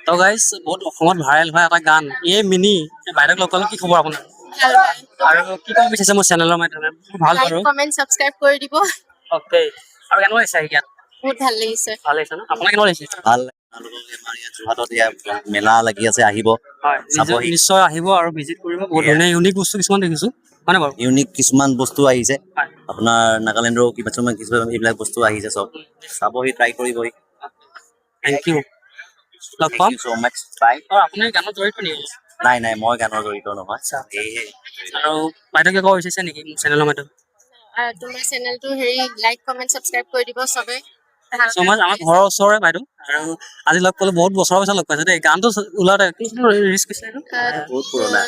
তো গাইজ বহুত অসমত ভাইৰেল হোৱা এটা গান এই মিনি বাইদেউক লগ পালে কি খবৰ আপোনাৰ ভাল ভাল আৰু কি ক'ব বিচাৰিছে মোৰ চেনেলৰ মাধ্যমে ভাল লাইক বাৰু কমেন্ট সাবস্ক্ৰাইব কৰি দিব অ'কে আৰু কেনেকুৱা লাগিছে আহি ইয়াত বহুত ভাল লাগিছে ভাল লাগিছে ন আপোনাৰ কেনেকুৱা লাগিছে ভাল আপোনালোকক আমাৰ ইয়াত যোৰহাটত ইয়াত মেলা লাগি আছে আহিব হয় চাবহি নিশ্চয় আহিব আৰু ভিজিট কৰিব বহুত ধুনীয়া ইউনিক বস্তু কিছুমান দেখিছোঁ হয়নে বাৰু ইউনিক কিছুমান বস্তু আহিছে হয় আপোনাৰ নাগালেণ্ডৰ কিছুমান এইবিলাক বস্তু আহিছে চব চাবহি ট্ৰাই কৰিবহি থেংক ইউ লগ পাম চ' মাচ ট্ৰাই আৰু আপুনি গানত জড়িত নেকি নাই নাই মই গানৰ জড়িত নহয় আচ্ছা সেয়েহে আৰু বাইদেউকে ক'ব বিচাৰিছে নেকি মোৰ চেনেলৰ মাধ্যমে আৰু তোমাৰ চেনেলটো হেৰি লাইক কমেন্ট সাবস্ক্ৰাইব কৰি দিব চবে চ' মই আমাৰ ঘৰৰ ওচৰৰে বাইদেউ আৰু আজি লগ পালোঁ বহুত বছৰৰ পিছত লগ পাইছোঁ দেই গানটো ওলাওঁতে কোনটো ৰিলিজ কৰিছিলে এইটো বহুত পুৰণা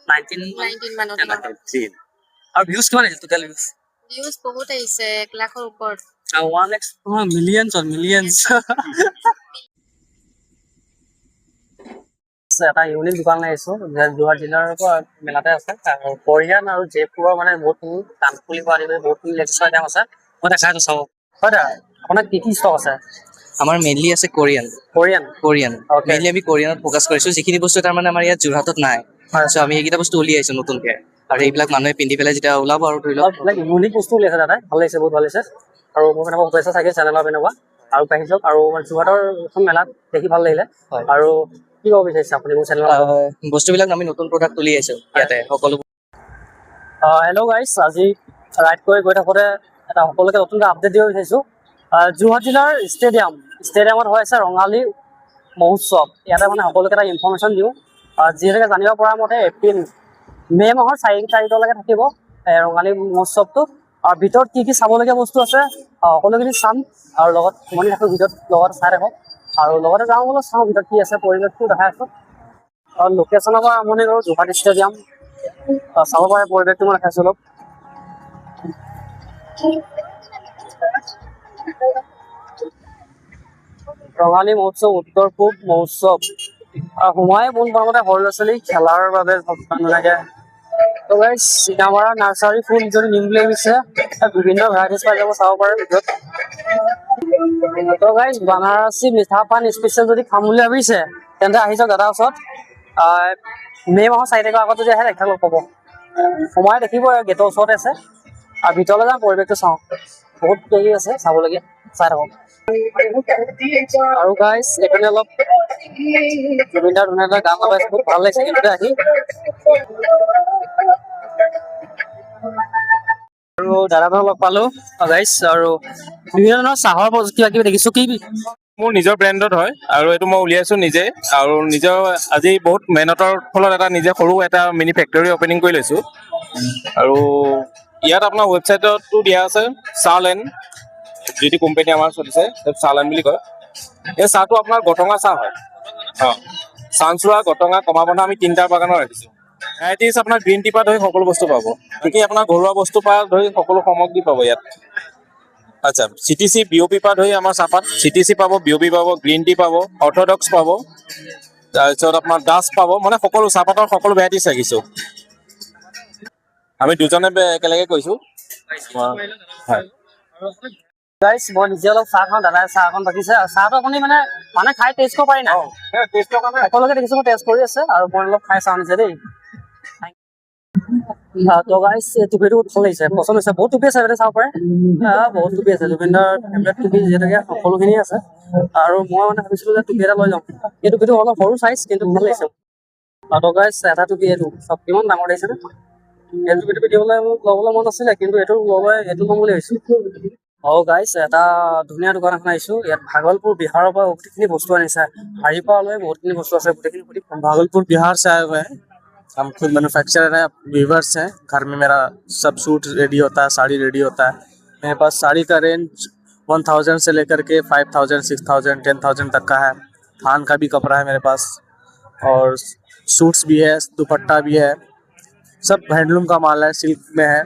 2019 মানত আৰু ভিউজ কিমান আহিছে টোটেল ভিউজ ভিউজ বহুত আহিছে 1 লাখৰ ওপৰত আৰু 1 লাখ মিলিয়নছ এটা ইউনিক দোকান আহিছোঁ যোৰহাট জিলাৰ পৰা মেলাতে আছে আৰু কোৰিয়ান আৰু জয়পুৰৰ মানে বহুতখিনি কাণফুলি পৰা আদি কৰি বহুতখিনি লেডিছৰ আইটেম আছে মই দেখাই আছোঁ চাব হয় দাদা আপোনাৰ কি ষ্টক আছে আমাৰ মেইনলি আছে কোৰিয়ান কোৰিয়ান Okay. মেইনলি আমি কোৰিয়ানত ফ'কাছ কৰিছো যিখিনি বস্তু তাৰমানে আমাৰ ইয়াত যোৰহাটত নাই হয়। চ' আমি সেইকেইটা বস্তু উলিয়াইছো নতুনকে আৰু এইবিলাক মানুহে পিন্ধি পেলাই যেতিয়া ওলাব আৰু ধৰি লওক লাইক ইউনিক বস্তু উলিয়াইছে দাদা ভাল লাগিছে বহুত ভাল লাগিছে আৰু মোৰ মানে শুভেচ্ছা থাকে চেনেলৰ পিনৰ পৰা আৰু পাহি যাওক আৰু মানে যোৰহাটৰ এখন মেলাত দেখি ভাল লাগিলে হয়। আৰু কি ক'ব বিচাৰিছে আপুনি মোৰ চেনেলৰ বস্তুবিলাক আমি নতুন প্ৰডাক্ট উলিয়াইছো ইয়াতে সকলো হেল্ল' গাইজ আজি ৰাইড কৰি গৈ থাকোঁতে এটা সকলোকে নতুনকৈ আপডেট দিব বিচাৰিছোঁ যোৰহাট জিলাৰ ষ্টেডিয়ামত হৈ আছে ৰঙালী মহোৎসৱ ইয়াতে মানে সকলোকে এটা ইনফৰ্মেশ্যন দিওঁ যিহেতুকে জানিব পৰা মতে মে' মাহৰ 4 তাৰিখলৈকে থাকিব ৰঙালী মহোৎসৱটো আৰু ভিতৰত কি কি চাবলগীয়া বস্তু আছে সকলোখিনি চাম আৰু লগত সোমানি থাকোঁ ভিতৰত লগত চাই থাকক আৰু লগতে যাওঁ বোলো চাওঁ ভিতৰত কি আছে পৰিৱেশটো দেখাই আছোঁ আৰু লোকেশ্যনৰ পৰা আৰম্ভণি কৰোঁ যোৰহাট ষ্টেডিয়াম চাব পাৰে পৰিৱেশটো মই দেখাইছোঁ অলপ ৰঙালী মহোৎসৱ উত্তৰ পূব মহোৎসৱ সোমাই পোন প্ৰথমতে সৰু ল'ৰা ছোৱালী খেলাৰ বাবে ধুনীয়াকৈ তো গাইজ চিনামাৰা নাৰ্চাৰী ফুল যদি নিম বুলি ভাবিছে বিভিন্ন ভেৰাইটিজ পাই যাব চাব পাৰে ভিতৰত তো গাইজ বানাৰসী মিঠা পান স্পেচিয়েল যদি খাম বুলি ভাবিছে তেন্তে আহি যাওক দাদাৰ ওচৰত মে' মাহৰ 4 তাৰিখৰ আগত যদি আহে দেখা লগ পাব সোমাই দেখিব গেটৰ ওচৰতে আছে আৰু ভিতৰলৈ যাওঁ পৰিৱেশটো চাওঁ বহুত কিবা আছে চাবলগীয়া চাই থাকক আৰু গাইজ এইপিনে অলপ জুবিনদাৰ ধুনীয়া গান লগাইছে বহুত ভাল লাগিছে কিন্তু আহি আৰু দাদাজনক লগ পালো গাইজ আৰু বিভিন্ন ধৰণৰ চাহৰ কিবা কিবি দেখিছো কি মোৰ নিজৰ ব্ৰেণ্ডত হয় আৰু এইটো মই উলিয়াইছো নিজে আৰু নিজৰ আজি বহুত মেহনতৰ ফলত এটা নিজে সৰু এটা মিনি ফেক্টৰী অপেনিং কৰি লৈছো আৰু ইয়াত আপোনাৰ ৱেবছাইটতো দিয়া আছে চাহলেণ্ড যিটো কোম্পানী আমাৰ চলিছে চাহলেণ্ড বুলি কয় এই চাহটো আপোনাৰ গটঙা চাহ হয় চানচোৰা গটঙা কমাবন্ধা আমি 3টা বাগানত ৰাখিছো ভেৰাইটিজ আপোনাৰ গ্ৰীণ টি পৰা ধৰি সকলো বস্তু পাব বাকী আপোনাৰ ঘৰুৱা বস্তু পৰা ধৰি সকলো সামগ্ৰী পাব ইয়াত আচ্ছা CTC BOP পৰা ধৰি আমাৰ চাহপাত CTC পাব BOP পাব গ্ৰীণ টি পাব অৰ্থডক্স পাব তাৰপিছত আপোনাৰ ডাষ্ট পাব মানে সকলো চাহপাতৰ সকলো ভেৰাইটিজ ৰাখিছোঁ আমি দুজনে একেলগে কৈছোঁ হয় গাইজ মই নিজে অলপ চাহ খাওঁ দাদাই চাহ এখন বাকিছে আৰু চাহটো আপুনি মানে খাই টেষ্ট কৰিব পাৰি না সকলোকে দেখিছোঁ মই টেষ্ট কৰি আছে আৰু মই অলপ খাই চাওঁ নিজে দেই তো গাইজ টুপিটো ভাল লাগিছে পচন্দ হৈছে বহুত টুপি আছে বাইদেউ চাব পাৰে বহুত টুপি আছে জুবিনদাৰ ফেভৰেট টুপি যিহেতুকে সকলোখিনি আছে আৰু মই মানে ভাবিছিলোঁ যে টুপি এটা লৈ যাওঁ এই টুপিটো অলপ সৰু চাইজ কিন্তু ভাল লাগিছে তো গাইজ এটা টুপি এইটো চব কিমান ডাঙৰ লাগিছে এই টুপি দিবলৈ মোক ল'বলৈ মন আছিলে কিন্তু এইটো ল'ম বুলি ভাবিছোঁ গাইজ এটা ধুনীয়া দোকান এখন আহিছোঁ ইয়াত ভাগলপুৰ বিহাৰৰ পৰা গোটেইখিনি বস্তু আনিছে হাৰিৰ পৰা লৈ বহুতখিনি বস্তু আছে গোটেইখিনি भागलपुर बिहार से आए हुए हैं हम खुद मैन्युफैक्चरर हैं वीवर्स हैं घर में मेरा सब सूट रेडी होता है साड़ी रेडी होता है मेरे पास साड़ी का रेंज 1000 से लेकर के 5000 6000 10000 तक का है थान का भी कपड़ा है मेरे पास और सूट्स भी है दुपट्टा भी है सब हैंडलूम का माल है सिल्क में है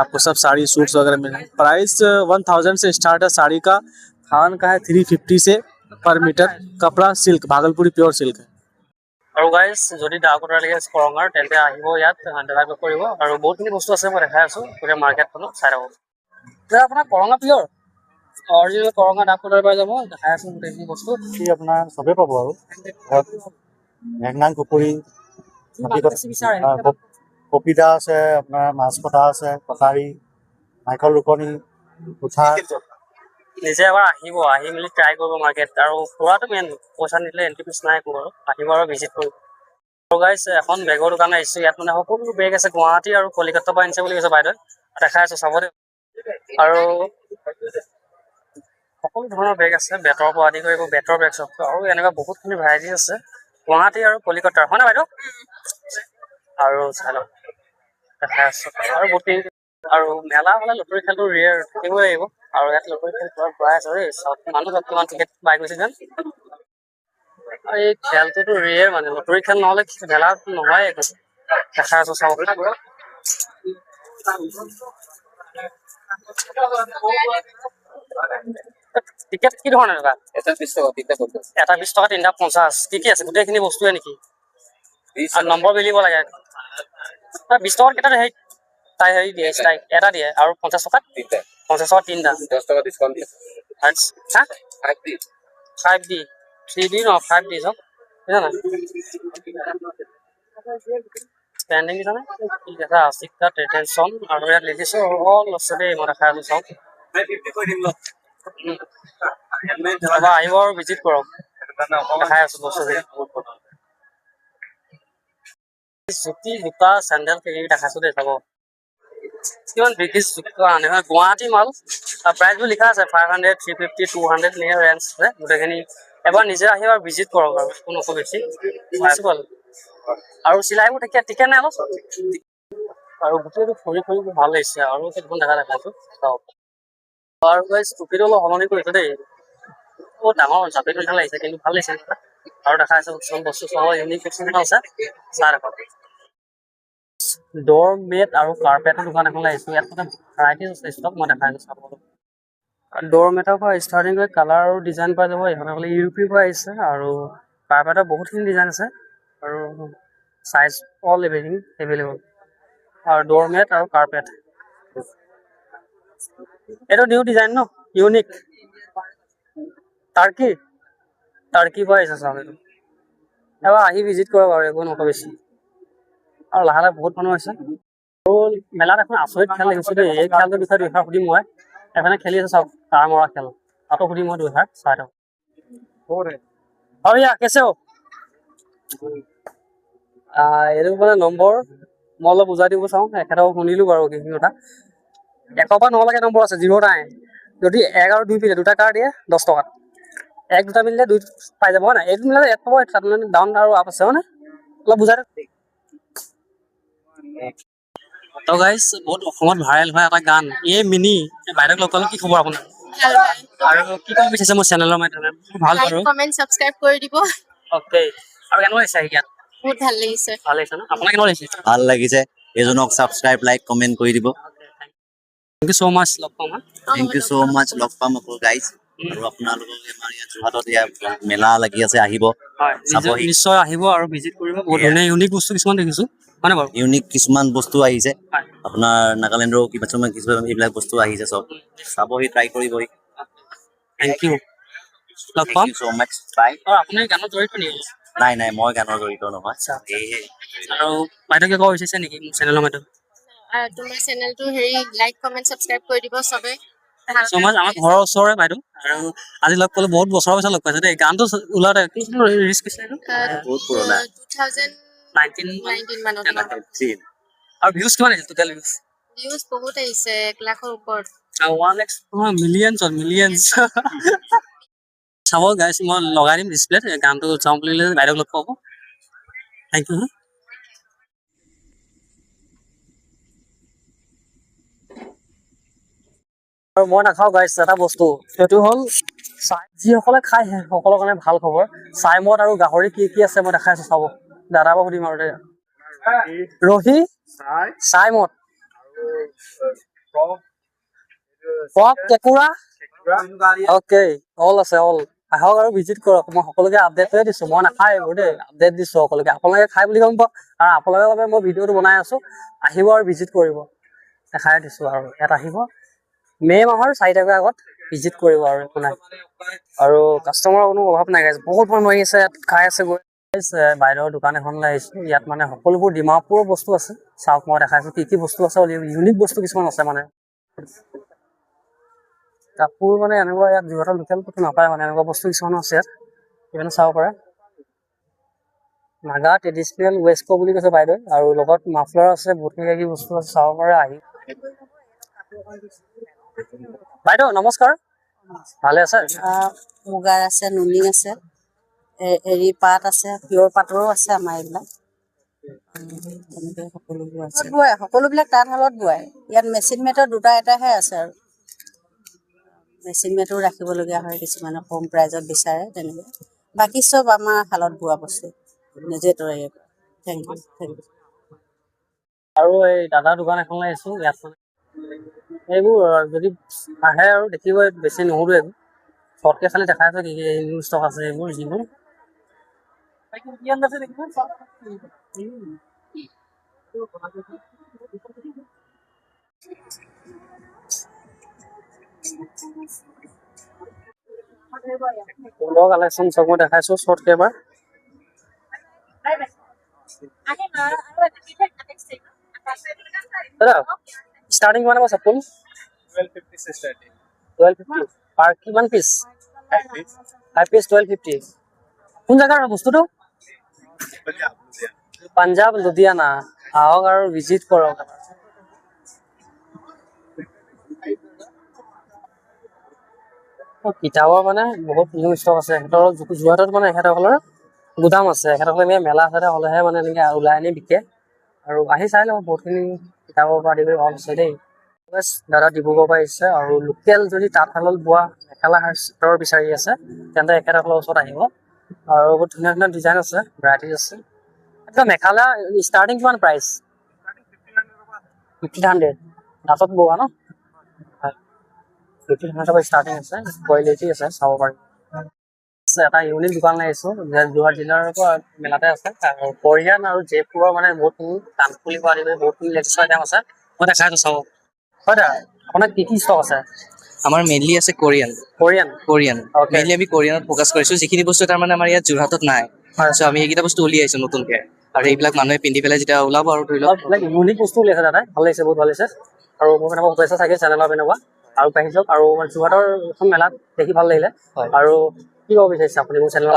आपको सब साड़ी सूट्स वगैरह मिले प्राइस 1000 से स्टार्ट है साड़ी का थान का है 350 से पर मीटर कपड़ा सिल्क भागलपुरी प्योर सिल्क है আৰু গাইজ যদি ডাকোটালৈকে কৰঙাৰ তেন্তে আহিব ইয়াত ডেলাইভ কৰিব আৰু বহুতখিনি বস্তু আছে মই দেখাই আছোঁ গোটেই মাৰ্কেটখনত চাই থাকক দাদা আপোনাৰ কৰঙা পিয়ৰ অৰিজিনেল কৰঙা ডাক কটাৰী পাই যাব, দেখাই আছো গোটেইখিনি বস্তু। আপোনাৰ চবেই পাব আৰু ধৰক হেংনাং কুকুৰি, বেছি বিচাৰে কপিতা আছে, আপোনাৰ মাছ কটা আছে, কটাৰী, নাৰিকল ৰুকনি, উঠা। নিজে এবাৰ আহিব, আহি মেলি ট্ৰাই কৰিব মাৰ্কেট, আৰু ফুৰাটো মেইন, পইচা নিদিলে এণ্ট্ৰি ফিজ নাই একো আৰু আহিব আৰু ভিজিট কৰিব। গাইছ এখন বেগৰ দোকান আহিছো, ইয়াত মানে সকলো বেগ আছে, গুৱাহাটী আৰু কলিকতাৰ পৰা আনিছে বুলি কৈছে বাইদেউ, দেখাই আছো চাব দেই। আৰু সকলো ধৰণৰ বেগ আছে, বেতৰ পৰা আদি কৰি বেতৰ বেগ চব, আৰু এনেকুৱা বহুতখিনি ভেৰাইটি আছে গুৱাহাটী আৰু কলিকতাৰ, হয় নে বাইদেউ? আৰু চাই লওক দেখাই আছো, আৰু গোটেই আৰু মেলা হ'লে লটাৰী খেলটো ৰিয়েৰ থাকিবই লাগিব, আৰু ইয়াত লটাৰী খেল পুৰা ঘূৰাই আছে দেই, মানুহ কিমান টিকেট বাই গৈছে যেন। আৰু এই খেলটোতো ৰিয়েৰ মানে, লটাৰী খেল নহ'লে মেলা নহয় একো, দেখাই আছো চাব। টিকেট কি ধৰণৰ এনেকুৱা? এটা 20 টকা, তিনিটা ফটো। এটা 20 টকা, তিনিটা 50, কি কি আছে গোটেইখিনি বস্তুৱে নেকি? আৰু নম্বৰ মিলিব লাগে। 20 টকাত কেইটা হেৰি তাই হেৰি দিয়ে, তাই এটা দিয়ে, আৰু 50 টকাত 50 টকাত তিনিটা, 10 টকা ডিছকাউণ্ট দিয়ে। হা 5D 3D ন 5D চব বুজা নাই। স্টেণ্ডিং দিছা নে? ঠিক আছে, আশিকটা টেটেনশ্যন, আৰু ইয়াত লিখিছো অল আছে দেই, মই দেখাই আছো চাওক। এবাৰ আহিব আৰু ভিজিট কৰক, দেখাই আছো বস্তুখিনি। জুতি, জোতা, চেণ্ডেল কিনি দেখাইছো দেই চাব। কিমান ব্ৰিটিছ জোতা আনে হয়, গুৱাহাটী মাল, প্ৰাইচবোৰ লিখা আছে 500, 350, 200 নিয়ে ৰেঞ্জ আছে গোটেইখিনি। এবাৰ নিজে আহি আৰু ভিজিট কৰক আৰু কোনো বেছি আৰু চিলাইবোৰ ঠিকে নাই অলপ, আৰু গোটেইটো ফুৰি ফুৰি ভাল লাগিছে, আৰু সেইখন দেখাইছো চাওক। আৰু গাইছ টুপিটো অলপ সলনি কৰিছে দেই, বহুত ডাঙৰ জাপিটো ভাল লাগিছে, কিন্তু ভাল লাগিছে। আৰু দেখাইছো কিছুমান বস্তু চাব, ইউনিক কিছুমান আছে, চাই ৰাখক। ড'ৰ মেট আৰু কাৰ্পেটৰ দোকান এখন আহিছো, ইয়াত মানে ভেৰাইটিজ আছে ষ্টক, মই দেখাই আছো চাব। ড'ৰ মেটৰ পৰা ষ্টাৰ্টিং কৰি কালাৰ আৰু ডিজাইন পাই যাব, এইখনে বোলে ইউপিৰ পৰা আহিছে, আৰু কাৰ্পেটৰ বহুতখিনি ডিজাইন আছে, আৰু চাইজ অল এভেইলেবল, আৰু ড'ৰ মেট আৰু কাৰ্পেট। এইটো নিউ ডিজাইন ন, ইউনিক, টাৰ্কি পৰা আহিছে চাওক। এইটো এবাৰ আহি ভিজিট কৰক আৰু একো নকওঁ বেছি, আৰু লাহে লাহে বহুত মানুহ হৈছে। আৰু মেলাত এখন আচৰিত খেল দেখিছো দেই, এই খেলটোৰ বিষয়ে দুষাৰ সুধিম মই। এফালে খেলি আছে চাওক, তাৰ মৰা খেল, তাতো সুধিম মই দুষাৰ, চাই থাকক। ভैया कैसे हो? এইটো মানে নম্বৰ মই অলপ বুজাই দিব চাওঁ, এখেতক শুনিলো বাৰু সেইখিনি কথা। 100 পৰা 9 লৈকে নম্বৰ আছে, 0 নাই। যদি 1 আৰু 2 মিলে দুটা কাৰ দিয়ে 10 টকাত, 1 দুটা মিলিলে 2 পাই যাব, হয় নাই? এইটো মিলালে 1 পাব, তাত মানে ডাউন আৰু আপ আছে, হয় নে? অলপ বুজাই দিয়ক। তো গাইছ, বহুত অসমত ভাইৰেল হোৱা এটা গান, এই মিনি বাইদেউক লগ পালো, কি খবৰ আপোনাৰ? ভাল ভাল। আৰু কি ক'ব বিচাৰিছে মোৰ চেনেলৰ মাধ্যমে? ভাল লাইক বাৰু, কমেণ্ট ছাবস্ক্ৰাইব কৰি দিব, অ'কে। আৰু কেনেকুৱা লাগিছে আহি ইয়াত? বহুত ভাল লাগিছে। ভাল লাগিছে ন? আপোনাৰ কেনেকুৱা লাগিছে? ভাল লাগিছে, এজনক ছাবস্ক্ৰাইব, লাইক, কমেণ্ট কৰি দিব। থেংক ইউ ছ' মাছ, লগ পাম। থেংক ইউ ছ' মাছ, লগ পাম আকৌ গাইজ। আৰু আপোনালোকক আমাৰ ইয়াত যোৰহাটত মেলা লাগি আছে, আহিব হয়, চাবহি। নিশ্চয় আহিব আৰু ভিজিট কৰিব, বহুত ধুনীয়া ইউনিক বস্তু কিছুমান দেখিছো, হয় নে বাৰু? ইউনিক কিছুমান বস্তু আহিছে, হয়। আপোনাৰ নাগালেণ্ডৰ কিছুমান এইবিলাক বস্তু আহিছে, চব চাবহি, ট্ৰাই কৰিবহি। থেংক ইউ, লগ থেংক পাম। ইউ ছ' মাছ, বাই। আৰু আপুনি গানত জড়িত নেকি? নাই, মই গানৰ জড়িত নহয়। সেয়েহে আৰু বাইদেউকে ক'ব বিচাৰিছে নেকি মোৰ চেনেলৰ মাধ্যমে? তোমাৰ চেনেলটো হেৰি লাইক কমেণ্ট ছাবস্ক্ৰাইব কৰি দিব চবে। ছ' মাছ, আমাৰ ঘৰৰ ওচৰৰে বাইদেউ, আৰু আজি লগ পালো, বহুত বছৰৰ পিছত লগ পাইছো দেই। গানটো ওলাওতে ৰিলিজ কৰিছে এইটো বহুত পুৰণা। 2019 মানত। আৰু ভিউজ কিমান আহিছে টোটেল ভিউজ? ভিউজ বহুত আহিছে, 1 লাখৰ ওপৰত। 1 লাখ মিলিয়নছ চাব গাইছ, মই লগাই দিম ডিছপ্লেত, গানটো চাওঁ বুলিলে বাইদেউক লগ পাব। Thank you. আৰু মই নাখাওঁ গাইছ এটা বস্তু, সেইটো হ'ল চাই, যিসকলে খাই সকলৰ কাৰণে ভাল খবৰ। চাইমদ আৰু গাহৰি কি কি আছে মই দেখাই আছো চাব, দাদাক সুধিম আৰু দেই। ৰহি, চাইমদ, পক, কেঁকুৰা, অ'কে, অল আছে, অল। আহক আৰু ভিজিট কৰক, মই সকলোকে আপডেটে দিছো, মই নাখাই এইবোৰ দেই, আপডেট দিছো সকলোকে। আপোনালোকে খাই বুলি গম পাওক, আৰু আপোনালোকৰ বাবে মই ভিডিঅ'টো বনাই আছো, আহিব আৰু ভিজিট কৰিব, দেখাই দিছো। আৰু ইয়াত আহিব মে' মাহৰ 4 তাৰিখৰ আগত ভিজিট কৰিব আৰু একো নাই। আৰু কাষ্টমাৰৰ কোনো অভাৱ নাই গাইজ, বহুত মানুহ আহি আছে ইয়াত খাই আছে গৈ। বাইদেউৰ দোকান এখনলৈ আহিছোঁ, ইয়াত মানে সকলোবোৰ ডিমাপুৰৰ বস্তু আছে। চাওক মই দেখাইছোঁ কি বস্তু আছে, ইউনিক বস্তু কিছুমান আছে মানে। কাপোৰ মানে এনেকুৱা ইয়াত যোৰহাটৰ লোকেল ক'তো নাপায় মানে, এনেকুৱা বস্তু কিছুমানো আছে ইয়াত, সেইকাৰণে চাব পাৰে। নাগা ট্ৰেডিচনেল ৱেষ্ট কো বুলি কৈছে বাইদেউ, আৰু লগত মাফলাৰ আছে, বহুত কিবা বস্তু আছে, চাব পাৰে আহি। বাইদেউ নমস্কাৰ, ভালে আছে? মুগাৰ আছে, নুনি আছে, এৰী পাট আছে, পিয়ৰ পাটৰো আছে আমাৰ এইবিলাক। তেনেকৈ সকলোবোৰ আছে, বোৱাই সকলোবিলাক তাঁতশালত বোৱাই। ইয়াত মেচিন মেটৰ দুটা এটাহে আছে, আৰু মেচিন মেটো ৰাখিবলগীয়া হয়, কিছুমানে কম প্ৰাইজত বিচাৰে তেনেকৈ। বাকী চব আমাৰ শালত বোৱা বস্তু, নিজে তৈয়াৰ কৰে। Thank you, thank you. আৰু এই দাদাৰ দোকান এখনলৈ আহিছোঁ, ইয়াত মানে এইবোৰ যদি আহে আৰু দেখিব, বেছি নুসুধো এইবোৰ, শ্বৰ্টকৈ খালি দেখাই আছে কি নিউ ষ্টক আছে এইবোৰ যিবোৰ। ফুলৰ কালেকশ্যন চব মই দেখাইছোঁ শ্বৰ্টকৈ এবাৰ। দাদা ষ্টাৰ্টিং কিমান হ'ব চব? 1250 পাৰ কিমান পিচ? 5 পিচ 1250। কোন জেগাৰ বস্তুটো? পাঞ্জাৱ লুধিয়ানা। আহক আৰু ভিজিট কৰক। কিতাপৰ মানে বহুত নিউ ষ্টক আছে, সিহঁতৰ যোৰহাটত মানে এখেতসকলৰ গুদাম আছে, এখেতসকলে এনেকৈ মেলা চেলা হ'লেহে মানে এনেকৈ ওলাই আনি বিকে। আৰু আহি চাই লওক, বহুতখিনি কিতাপৰ পৰা আদি কৰি ভাল আছে দেই। দাদা ডিব্ৰুগড়ৰ পৰা আহিছে, আৰু লোকেল যদি তাঁতশালত বোৱা মেখেলা চাদৰ বিচাৰি আছে তেন্তে এখেতসকলৰ ওচৰত আহিব। আৰু বহুত ধুনীয়া ধুনীয়া ডিজাইন আছে, ভেৰাইটিজ আছে। এতিয়া মেখেলা ষ্টাৰ্টিং কিমান প্ৰাইচ? 1500 তাঁতত বোৱা ন? 1500 পৰা ষ্টাৰ্টিং আছে, কোৱালিটি আছে, চাব পাৰি। এটা ইউনিক দোকানলৈ আহিছোঁ, যোৰহাট জিলাৰ পৰা মেলাতে আছে। কোৰিয়ান আৰু জয়পুৰৰ মানে বহুতখিনি কাণফুলি পৰা আদি কৰি বহুতখিনি লেটেষ্ট আইটেম আছে, মই দেখাইছোঁ চাব। হয় দাদা, আপোনাৰ কি ষ্টক আছে? আমাৰ মেইনলি আছে কোৰিয়ান। Okay. মেইনলি আমি কোৰিয়ানত ফ'কাছ কৰিছোঁ, যিখিনি বস্তু তাৰমানে আমাৰ ইয়াত যোৰহাটত নাই। হয়। চ' আমি এইকেইটা বস্তু উলিয়াইছোঁ নতুনকৈ, আৰু এইবিলাক মানুহে পিন্ধি পেলাই যেতিয়া ওলাব আৰু ধৰি লওক ইউনিক বস্তু উলিয়াইছে দাদা, ভাল লাগিছে, বহুত ভাল লাগিছে। আৰু মোৰ এনেকুৱা শুভেচ্ছা চাগে চেনেলৰ পিনেকুৱা, আৰু বাঢ়ি যাওক। আৰু যোৰহাটৰ এখন মেলাত দেখি ভাল লাগিলে। আৰু কি ক'ব বিচাৰিছে আপুনি মোৰ চেনেলৰ?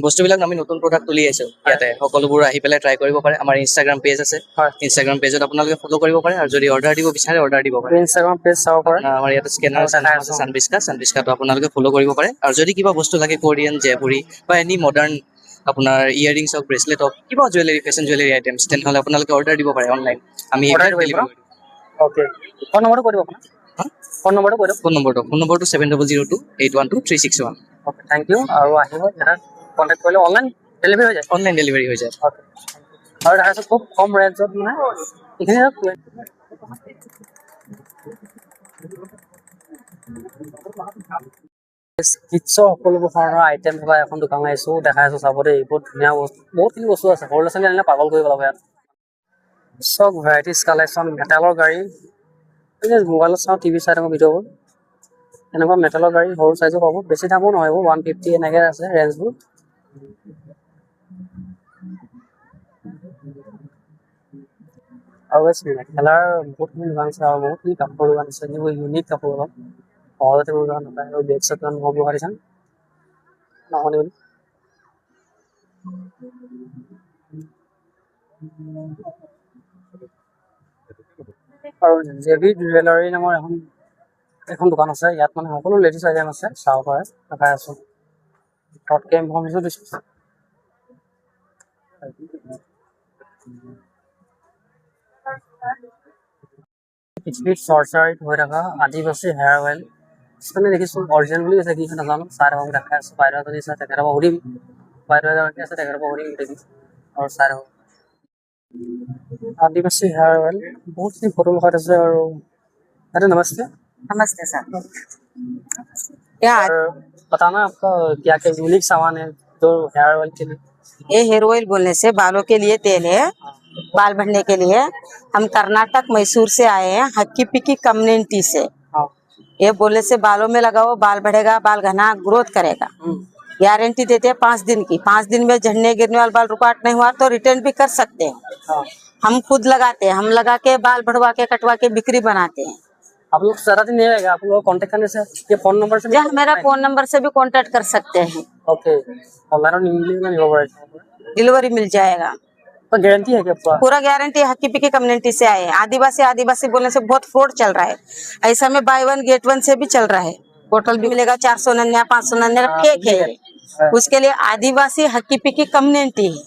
বস্তুবিলাক আমি নতুন প্ৰডাক্ট উলিয়াইছোঁ ইয়াতে, সকলোবোৰ আহি পেলাই ট্ৰাই কৰিব পাৰে। আমাৰ ইনষ্টাগ্ৰাম পেজ আছে, হয়। ইনষ্টাগ্ৰাম পেজত আপোনালোকে ফ'ল' কৰিব পাৰে, আৰু যদি অৰ্ডাৰ দিব বিচাৰে অৰ্ডাৰ দিব পাৰে। ইনষ্টাগ্ৰাম পেজ চাব পাৰে। আমাৰ ইয়াতে স্কেনাৰ আছে, চানবিস্কাটো আপোনালোকে ফ'ল' কৰিব পাৰে। আৰু যদি কিবা বস্তু লাগে কোৰিয়ান, জয়পুৰী বা এনি মডাৰ্ণ আপোনাৰ ইয়েৰিংছ হওক, ব্ৰেচলেট হওক, কিবা জুৱেলাৰী, ফেশ্বন জুৱেলাৰী আইটেমছ, তেনেহ'লে আপোনালোকে অৰ্ডাৰ দিব পাৰে অনলাইন। আমি অৰ্ডাৰ দিব পাৰিব? অ'কে, ফোন নম্বৰটো কৈ দিব আপোনাৰ। ফোন নম্বৰটো কৈ দিয়ক। ফোন নম্বৰটো 7002812361। Okay, thank you. আৰু আহিব, এটা কণ্টেক্ট কৰিলে অনলাইন ডেলিভাৰী হৈ যায়? অনলাইন ডেলিভাৰী হৈ যায়। অ'কে, আৰু দেখাইছোঁ খুব কম ৰেঞ্জত মানে এইখিনি কিটছৰ সকলোবোৰ ধৰণৰ আইটেম থকা এখন দোকানলৈ আহিছোঁ, দেখাইছোঁ চাব দেই। বহুত ধুনীয়া বস্তু, বহুতখিনি বস্তু আছে, সৰু ল'ৰা ছোৱালী আনিলে পাগল কৰিব পেলাব ইয়াত। চব ভেৰাইটিজ কালেকশ্যন, মেটেলৰ গাড়ী, মোবাইলত চাওঁ, টিভি চাই থাকোঁ ভিডিঅ'বোৰ, এনেকুৱা মেটেলৰ গাড়ী সৰু চাইজো পাব, বেছি দামো নহয়, এইবোৰ 150 এনেকৈ আছে ৰেঞ্জবোৰ। আৰু মেখেলাৰ বহুতখিনি দোকান আছে, আৰু বহুতখিনি কাপোৰৰ দোকান আছে, যিবোৰ ইউনিক কাপোৰ অলপ সহজতে দোকান নাপায়। আৰু বেগ চেগ মই বহাই দিছোঁ নহ'লে বুলি। আৰু জেভি জুৱেলাৰী নামৰ এখন দোকান আছে, ইয়াত মানে সকলো লেডিজ আইটেম আছে, চাব পাৰে, দেখাই আছোঁ। শ্বৰ্টকৈ ইনফৰ্মেশ্যন দিছোঁ। পৃথিৱীত চৰ্চাৰিত হৈ থকা আদিবাসী হেয়াৰ অইল কিছুমানে দেখিছোঁ অৰিজিনেল বুলি কৈছে, কি নাজানো, চাই থাকক, দেখাই আছোঁ। বাইদেউ যদি চাই তেখেতৰ পৰা সুধিম, বাইদেউ এগৰাকী আছে, তেখেতৰ পৰা সুধিম দেখি, আৰু চাই থাকক। आदिवासी हेयर ऑयल बहुत सी फोटो लगा रहे हैं। और अरे नमस्ते। नमस्ते सर। क्या और बताना आपका क्या क्या यूनिक सामान है जो हेयर ऑयल के लिए? ये हेयर ऑयल बोलने से बालों के लिए तेल है, बाल बढ़ने के लिए। हम कर्नाटक मैसूर से आए हैं, हक्की पिक्की कम्युनिटी से। हाँ, ये बोले से बालों में लगाओ, बाल बढ़ेगा, बाल घना ग्रोथ करेगा। गारंटी देते हैं 5 दिन की। 5 दिन में झड़ने गिरने वाला बाल रुकावट नहीं हुआ तो रिटर्न भी कर सकते हैं। हाँ। हम खुद लगाते हैं, हम लगा के बाल बढ़वा के कटवा के बिक्री बनाते हैं। आप लोग सारा दिन नहीं रहेगा, आप लोग कांटेक्ट करने से ये फोन नंबर से जहाँ मेरा फोन नंबर से भी कांटेक्ट कर सकते हैं, ओके ऑनलाइन और इंग्लिश में नहीं डिलीवरी मिल जाएगा। तो गारंटी है कि आपका पूरा गारंटी हक्की पिक्की कम्युनिटी से आए। आदिवासी बोलने से बहुत फ्रॉड चल रहा है। ऐसा में बाय 1 गेट 1 से भी चल रहा है। बोतल भी मिलेगा 499 599 फेक है। उसके लिए आदिवासी हक्की पिक्की कम्युनिटी है।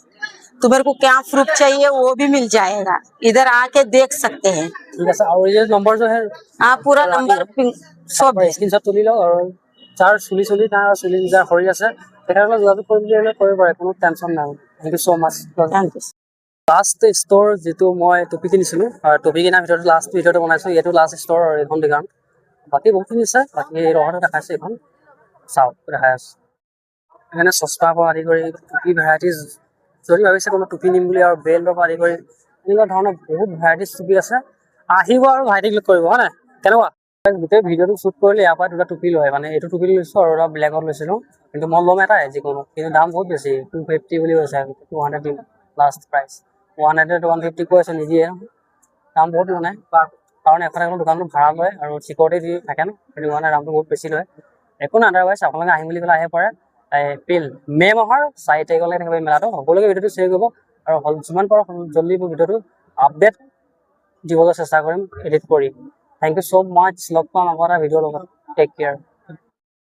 तुम्हारे को क्या प्रूफ चाहिए वो भी मिल जाएगा, इधर आके देख सकते हैं। ठीक है सर, और ये नंबर जो है हाँ पूरा नंबर सब স্ক্রিনশ্বট তুলি লওক আৰু যাৰ চুলি তাৰ চুলি যাৰ সৰি আছে তেখেতসকলে যোগাযোগ কৰিম বুলি হ'লে কৰিব পাৰে, কোনো টেনশ্যন নাই। Thank you so' much. Thank you. Last store যিটো মই টুপি কিনিছিলোঁ আৰু টুপি কিনাৰ ভিতৰত লাষ্ট ভিডিঅ'টো বনাইছোঁ, এইটো লাষ্ট ষ্ট'ৰ এইখন দোকান। বাকী বহুতখিনি আছে, বাকী ৰহতে দেখাইছোঁ এইখন চাওক দেখাই আছোঁ। সেইকাৰণে চশমাৰ পৰা আদি কৰি টুপি ভেৰাইটিজ, যদি ভাবিছে কোনো টুপি নিম বুলি আৰু বেল্টৰ পৰা আদি কৰি এনেকুৱা ধৰণৰ বহুত ভেৰাইটিজ টুপি আছে। আহিব আৰু ভাইটিক লগ কৰিব, হয় নাই? কেনেকুৱা গোটেই ভিডিঅ'টো শ্বুট কৰিলে ইয়াৰ পৰা 2টা টুপি লয়, মানে এইটো টুপি লৈছোঁ আৰু এটা ব্লেকত লৈছিলোঁ, কিন্তু মই ল'ম এটাই যিকোনো, কিন্তু দাম বহুত বেছি 250 বুলি কৈছে, 200 দিম লাষ্ট প্ৰাইচ। 100 150 কৈ আছে, নিদিয়ে দাম বহুত মানে, কাৰণ এখন দোকানটো ভাড়া লয় আৰু চিকিউৰিটি দি থাকে ন, সেইটো কাৰণে দামটো বহুত বেছি লয়। একো নাই, আদাৰৱাইজ আপোনালোকে আহিম বুলি ক'লে আহিব পাৰে। এপ্ৰিল মে মাহৰ 4 তাৰিখলৈকে থাকিব এই মেলাটো। সকলোকে ভিডিঅ'টো শ্বেয়াৰ কৰিব আৰু যিমান পাৰোঁ জলদি ভিডিঅ'টো আপডেট দিবলৈ চেষ্টা কৰিম এডিট কৰি। থেংক ইউ ছ' মাছ। লগ পাম আকৌ এটা ভিডিঅ'ৰ লগত। Take care.